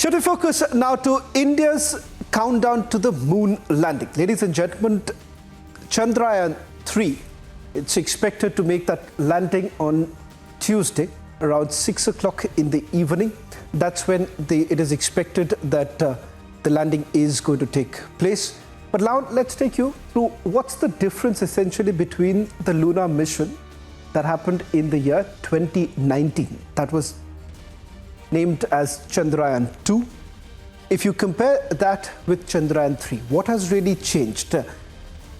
Should we focus now to India's countdown to the moon landing? Ladies and gentlemen, Chandrayaan-3, it's expected to make that landing on Tuesday around 6 o'clock in the evening. That's when it is expected that the landing is going to take place. But now let's take you through what's the difference essentially between the lunar mission that happened in the year 2019. That was named as Chandrayaan-2. If you compare that with Chandrayaan-3, what has really changed?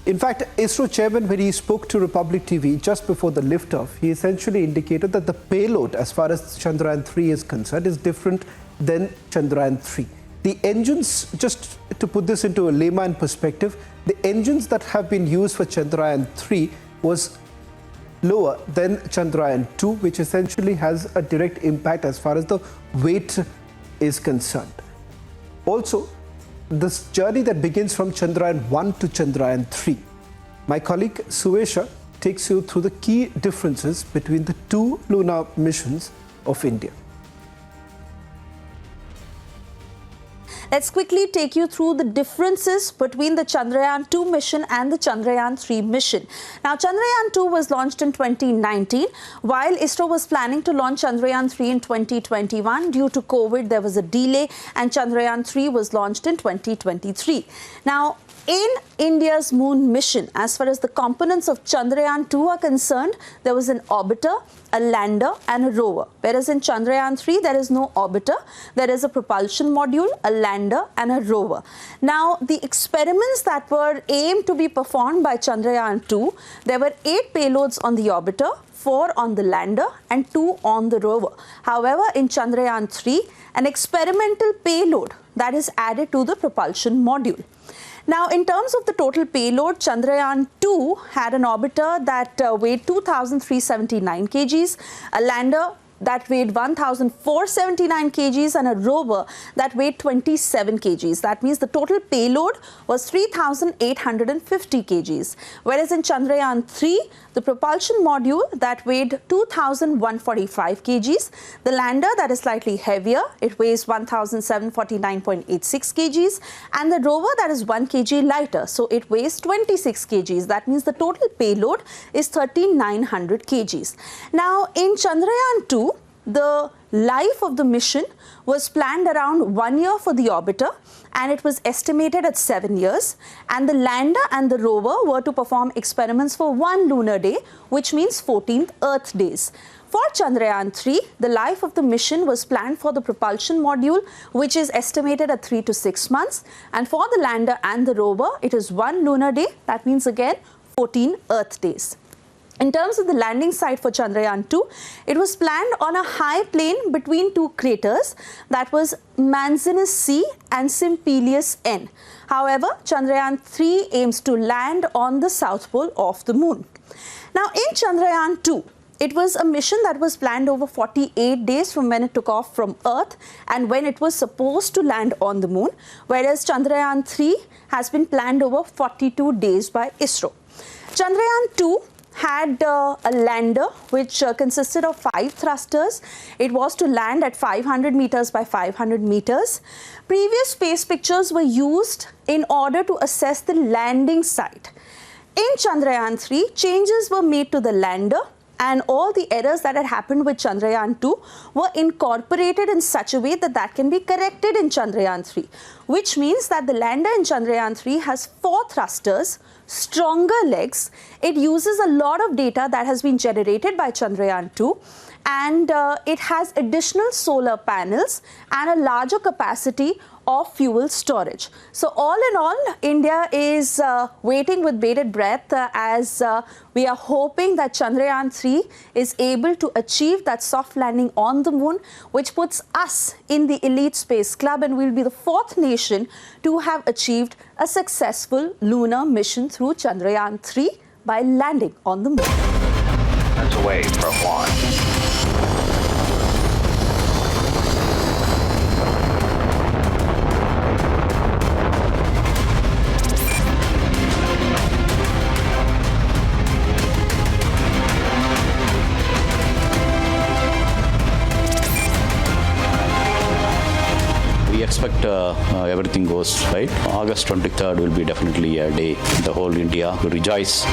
In fact, ISRO chairman, when he spoke to Republic TV just before the liftoff, he essentially indicated that the payload, as far as Chandrayaan-3 is concerned, is different than Chandrayaan-3. The engines, just to put this into a layman perspective, the engines that have been used for Chandrayaan-3 was lower than Chandrayaan-2, which essentially has a direct impact as far as the weight is concerned. Also, this journey that begins from Chandrayaan-1 to Chandrayaan-3. My colleague Suesha takes you through the key differences between the two lunar missions of India. Let's quickly take you through the differences between the Chandrayaan-2 mission and the Chandrayaan-3 mission. Now, Chandrayaan-2 was launched in 2019, while ISRO was planning to launch Chandrayaan-3 in 2021. Due to COVID, there was a delay, and Chandrayaan-3 was launched in 2023. Now, in India's moon mission, as far as the components of Chandrayaan-2 are concerned, there was an orbiter, a lander and a rover. Whereas in Chandrayaan-3, there is no orbiter. There is a propulsion module, a lander and a rover. Now, the experiments that were aimed to be performed by Chandrayaan-2, there were 8 payloads on the orbiter, 4 on the lander and 2 on the rover. However, in Chandrayaan-3, an experimental payload that is added to the propulsion module. Now, in terms of the total payload, Chandrayaan-2 had an orbiter that weighed 2,379 kgs, a lander that weighed 1,479 kgs and a rover that weighed 27 kgs. That means the total payload was 3,850 kgs. Whereas in Chandrayaan-3, the propulsion module that weighed 2,145 kgs, the lander that is slightly heavier, it weighs 1,749.86 kgs, and the rover that is 1 kg lighter, so it weighs 26 kgs. That means the total payload is 3,900 kgs. Now, in Chandrayaan-2, the life of the mission was planned around 1 year for the orbiter, and it was estimated at 7 years. And the lander and the rover were to perform experiments for 1 lunar day, which means 14 Earth days. For Chandrayaan-3, the life of the mission was planned for the propulsion module, which is estimated at 3 to 6 months. And for the lander and the rover, it is 1 lunar day. That means again 14 Earth days. In terms of the landing site for Chandrayaan-2, it was planned on a high plane between 2 craters, that was Manzinus C and Simpelius N. However, Chandrayaan-3 aims to land on the south pole of the moon. Now, in Chandrayaan-2, it was a mission that was planned over 48 days from when it took off from Earth and when it was supposed to land on the moon, whereas Chandrayaan-3 has been planned over 42 days by ISRO. Chandrayaan-2 had a lander which consisted of 5 thrusters. It was to land at 500 meters by 500 meters. Previous space pictures were used in order to assess the landing site. In Chandrayaan-3, changes were made to the lander, and all the errors that had happened with Chandrayaan-2 were incorporated in such a way that that can be corrected in Chandrayaan-3, which means that the lander in Chandrayaan-3 has 4 thrusters, stronger legs. It uses a lot of data that has been generated by Chandrayaan-2, and it has additional solar panels and a larger capacity of fuel storage. So all in all, India is waiting with bated breath as we are hoping that Chandrayaan-3 is able to achieve that soft landing on the moon, which puts us in the elite space club, and we'll be the 4th nation to have achieved a successful lunar mission through Chandrayaan-3 by landing on the moon. That's away from launch. expect everything goes right. August 23rd will be definitely a day the whole India will rejoice.